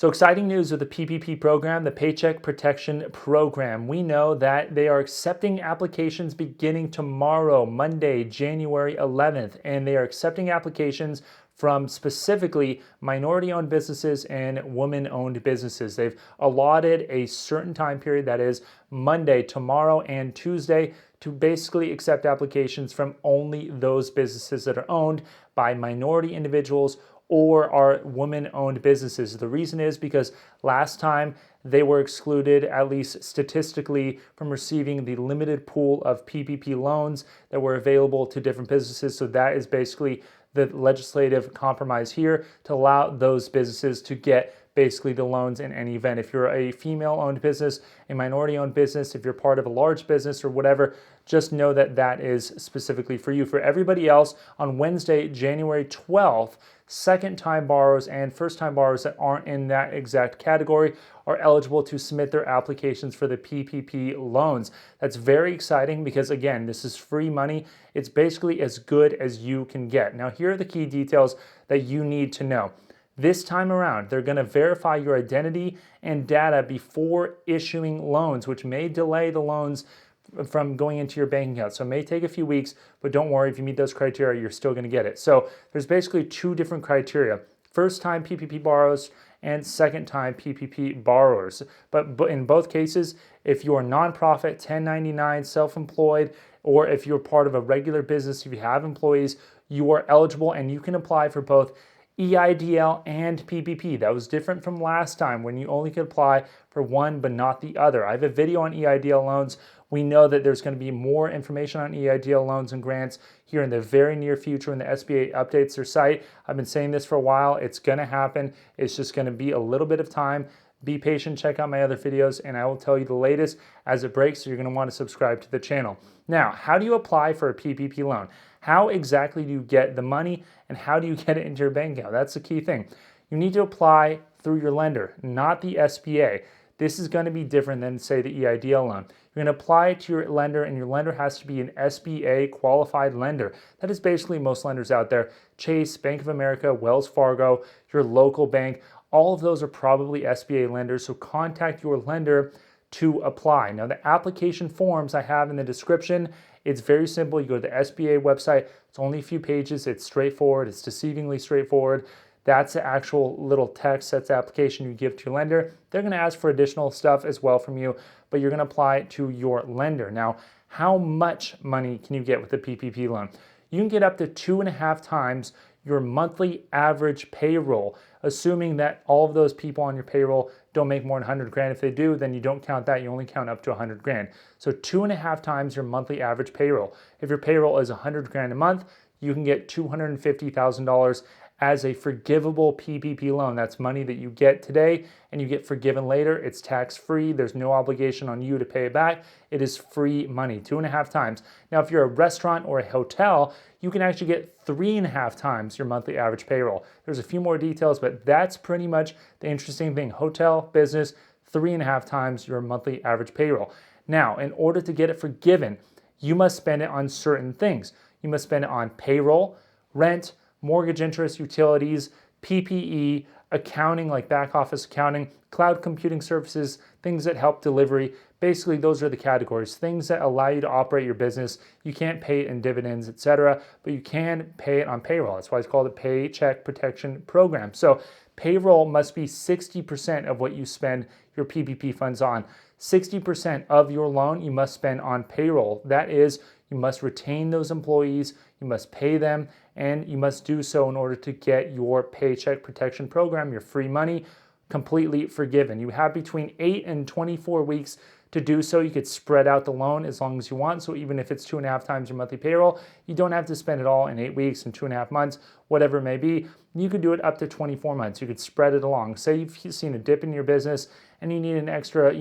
So exciting news with the PPP program, the Paycheck Protection Program. We know that they are accepting applications beginning tomorrow, Monday, January 11th, and they are accepting applications from specifically minority-owned businesses and women-owned businesses. They've allotted a certain time period, that is Monday, tomorrow, and Tuesday, to basically accept applications from only those businesses that are owned by minority individuals or are women-owned businesses. The reason is because last time they were excluded, at least statistically, from receiving the limited pool of PPP loans that were available to different businesses. So that is basically the legislative compromise here to allow those businesses to get basically the loans in any event. If you're a female-owned business, a minority-owned business, if you're part of a large business or whatever, just know that that is specifically for you. For everybody else, on Wednesday, January 12th, second-time borrowers and first-time borrowers that aren't in that exact category are eligible to submit their applications for the PPP loans. That's very exciting because, again, this is free money. It's basically as good as you can get. Now, here are the key details that you need to know. This time around, they're going to verify your identity and data before issuing loans, which may delay the loans from going into your bank account. So it may take a few weeks, but don't worry, if you meet those criteria, you're still going to get it. So there's basically two different criteria: first-time PPP borrowers and second-time PPP borrowers. But in both cases, if you're a nonprofit, 1099, self-employed, or if you're part of a regular business, if you have employees, you are eligible and you can apply for both EIDL and PPP. That was different from last time when you only could apply for one but not the other. I have a video on EIDL loans. We know that there's going to be more information on EIDL loans and grants here in the very near future when the SBA updates their site. I've been saying this for a while. It's going to happen. It's just going to be a little bit of time. Be patient, check out my other videos, and I will tell you the latest as it breaks, so you're going to want to subscribe to the channel. Now, how do you apply for a PPP loan? How exactly do you get the money, and how do you get it into your bank account? That's the key thing. You need to apply through your lender, not the SBA. This is going to be different than, say, the EIDL loan. You're going to apply to your lender, and your lender has to be an SBA qualified lender. That is basically most lenders out there: Chase, Bank of America, Wells Fargo, your local bank. All of those are probably SBA lenders, so contact your lender to apply. Now, the application forms I have in the description. It's very simple. You go to the SBA website. It's only a few pages. It's straightforward. It's deceivingly straightforward. That's the actual little text. That's the application you give to your lender. They're going to ask for additional stuff as well from you, but you're going to apply to your lender. Now, how much money can you get with the PPP loan? You can get up to 2.5 times your monthly average payroll, assuming that all of those people on your payroll don't make more than 100 grand. If they do, then you don't count that. You only count up to 100 grand. So 2.5 times your monthly average payroll. If your payroll is 100 grand a month, you can get $250,000 as a forgivable PPP loan. That's money that you get today and you get forgiven later. It's tax-free. There's no obligation on you to pay it back. It is free money, 2.5 times. Now, if you're a restaurant or a hotel, you can actually get 3.5 times your monthly average payroll. There's a few more details, but that's pretty much the interesting thing. Hotel, business, 3.5 times your monthly average payroll. Now, in order to get it forgiven, you must spend it on certain things. You must spend it on payroll, rent, mortgage interest, utilities, PPE, accounting like back office accounting, cloud computing services, things that help delivery. Basically, those are the categories, things that allow you to operate your business. You can't pay it in dividends, etc., but you can pay it on payroll. That's why it's called a Paycheck Protection Program. So payroll must be 60% of what you spend your PPP funds on. 60% of your loan you must spend on payroll. That is, you must retain those employees, you must pay them, and you must do so in order to get your Paycheck Protection Program, your free money, completely forgiven. You have between 8 and 24 weeks to do so. You could spread out the loan as long as you want. So even if it's 2.5 times your monthly payroll, you don't have to spend it all in 8 weeks and 2.5 months, whatever it may be. You could do it up to 24 months. You could spread it along. Say you've seen a dip in your business and you need an extra,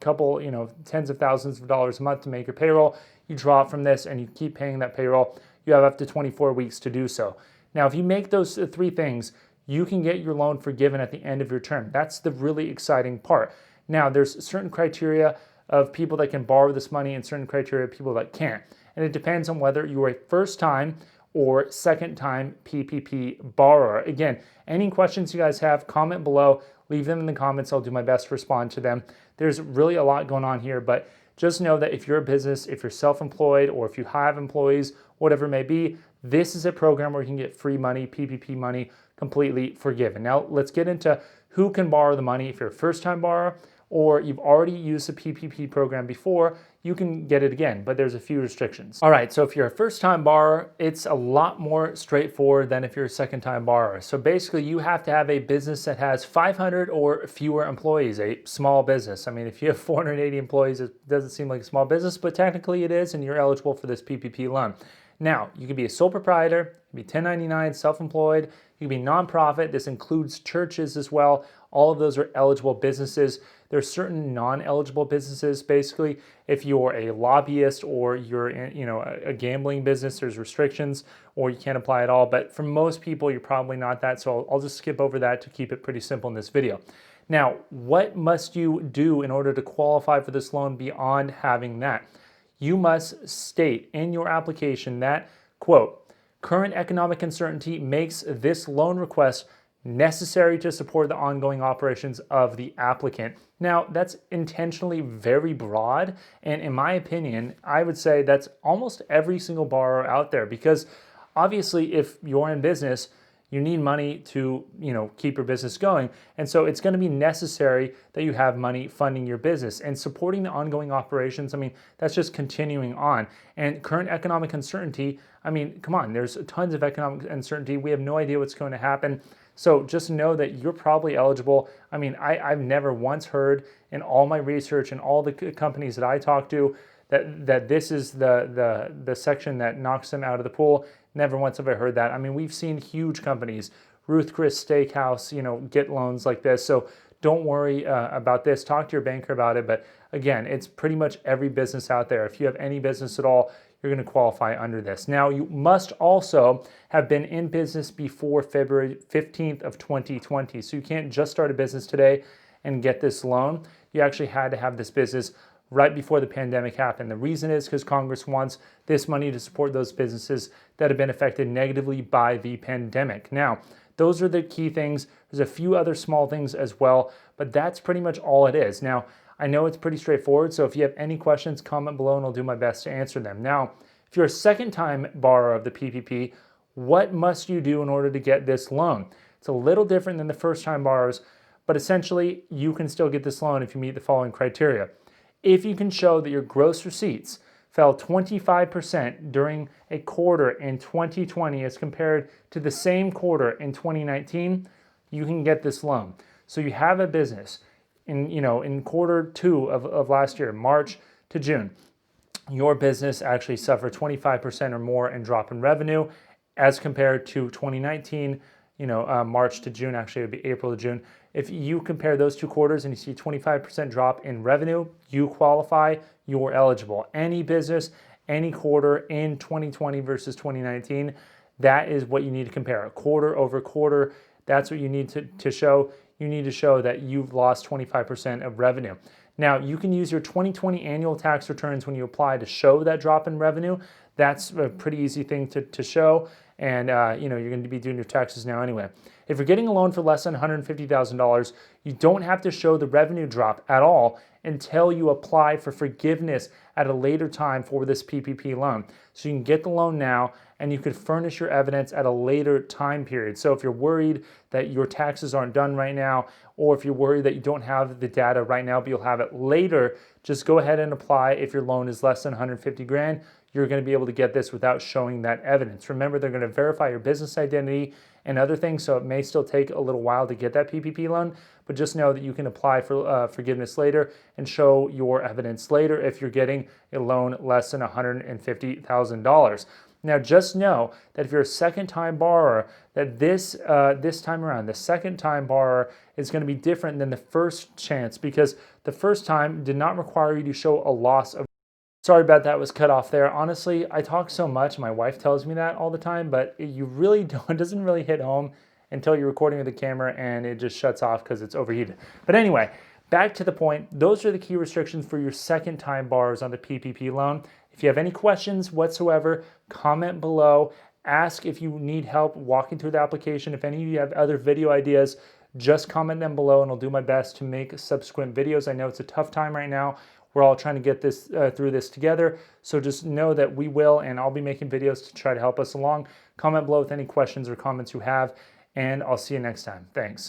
couple, tens of thousands of dollars a month to make your payroll. You draw it from this and you keep paying that payroll. You have up to 24 weeks to do so. Now, if you make those three things, you can get your loan forgiven at the end of your term. That's the really exciting part. Now, there's certain criteria of people that can borrow this money and certain criteria of people that can't. And it depends on whether you are a first-time or second-time PPP borrower. Again, any questions you guys have, comment below. leave them in the comments. I'll do my best to respond to them. There's really a lot going on here, but just know that if you're a business, if you're self-employed, or if you have employees, whatever it may be, this is a program where you can get free money, PPP money, completely forgiven. Now, let's get into who can borrow the money. If you're a first-time borrower, or you've already used the PPP program before, you can get it again, but there's a few restrictions. All right, so if you're a first-time borrower, it's a lot more straightforward than if you're a second-time borrower. So basically, you have to have a business that has 500 or fewer employees, a small business. I mean, if you have 480 employees, it doesn't seem like a small business, but technically it is, and you're eligible for this PPP loan. Now, you can be a sole proprietor, you can be 1099, self-employed, you can be nonprofit. This includes churches as well. All of those are eligible businesses. There are certain non-eligible businesses. Basically, if you're a lobbyist or you're in, a gambling business, there's restrictions or you can't apply at all. But for most people, you're probably not that. So I'll just skip over that to keep it pretty simple in this video. Now, what must you do in order to qualify for this loan beyond having that? You must state in your application that, quote, current economic uncertainty makes this loan request necessary to support the ongoing operations of the applicant. Now, that's intentionally very broad, and in my opinion, I would say that's almost every single borrower out there, because obviously if you're in business, you need money to, keep your business going. And so it's going to be necessary that you have money funding your business and supporting the ongoing operations. I mean, that's just continuing on. And current economic uncertainty, I mean, come on, there's tons of economic uncertainty. We have no idea what's going to happen. So just know that you're probably eligible. I mean, I've never once heard in all my research and all the companies that I talk to that this is the section that knocks them out of the pool. Never once have I heard that. I mean, we've seen huge companies, Ruth Chris Steakhouse, get loans like this. So don't worry about this. Talk to your banker about it. But again, it's pretty much every business out there. If you have any business at all, you're going to qualify under this. Now, you must also have been in business before February 15th of 2020. So you can't just start a business today and get this loan. You actually had to have this business right before the pandemic happened. The reason is because Congress wants this money to support those businesses that have been affected negatively by the pandemic. Now, those are the key things. There's a few other small things as well, but that's pretty much all it is. Now, I know it's pretty straightforward, so if you have any questions, comment below and I'll do my best to answer them. Now, if you're a second-time borrower of the PPP, what must you do in order to get this loan? It's a little different than the first-time borrowers, but essentially, you can still get this loan if you meet the following criteria. If you can show that your gross receipts fell 25% during a quarter in 2020 as compared to the same quarter in 2019, you can get this loan. So you have a business in quarter two of last year, March to June, your business actually suffered 25% or more in drop in revenue as compared to 2019, March to June, actually it would be April to June. If you compare those two quarters and you see 25% drop in revenue, you qualify, you're eligible. Any business, any quarter in 2020 versus 2019, that is what you need to compare. Quarter over quarter, that's what you need to show. You need to show that you've lost 25% of revenue. Now, you can use your 2020 annual tax returns when you apply to show that drop in revenue. That's a pretty easy thing to show, and you're going to be doing your taxes now anyway. If you're getting a loan for less than $150,000, you don't have to show the revenue drop at all until you apply for forgiveness at a later time for this PPP loan. So you can get the loan now, and you could furnish your evidence at a later time period. So if you're worried that your taxes aren't done right now, or if you're worried that you don't have the data right now, but you'll have it later, just go ahead and apply. If your loan is less than 150 grand, you're going to be able to get this without showing that evidence. Remember, they're going to verify your business identity and other things, so it may still take a little while to get that PPP loan, but just know that you can apply for forgiveness later and show your evidence later if you're getting a loan less than $150,000. Now, just know that if you're a second-time borrower, that this time around, the second-time borrower is going to be different than the first chance, because the first time did not require you to show a loss of. Sorry about that, was cut off there. Honestly, I talk so much, my wife tells me that all the time, but you really don't, it doesn't really hit home until you're recording with the camera and it just shuts off because it's overheated. But anyway, back to the point, those are the key restrictions for your second-time borrowers on the PPP loan. If you have any questions whatsoever, comment below. Ask if you need help walking through the application. If any of you have other video ideas, just comment them below and I'll do my best to make subsequent videos. I know it's a tough time right now. We're all trying to get this through this together. So just know that we will, and I'll be making videos to try to help us along. Comment below with any questions or comments you have, and I'll see you next time. Thanks.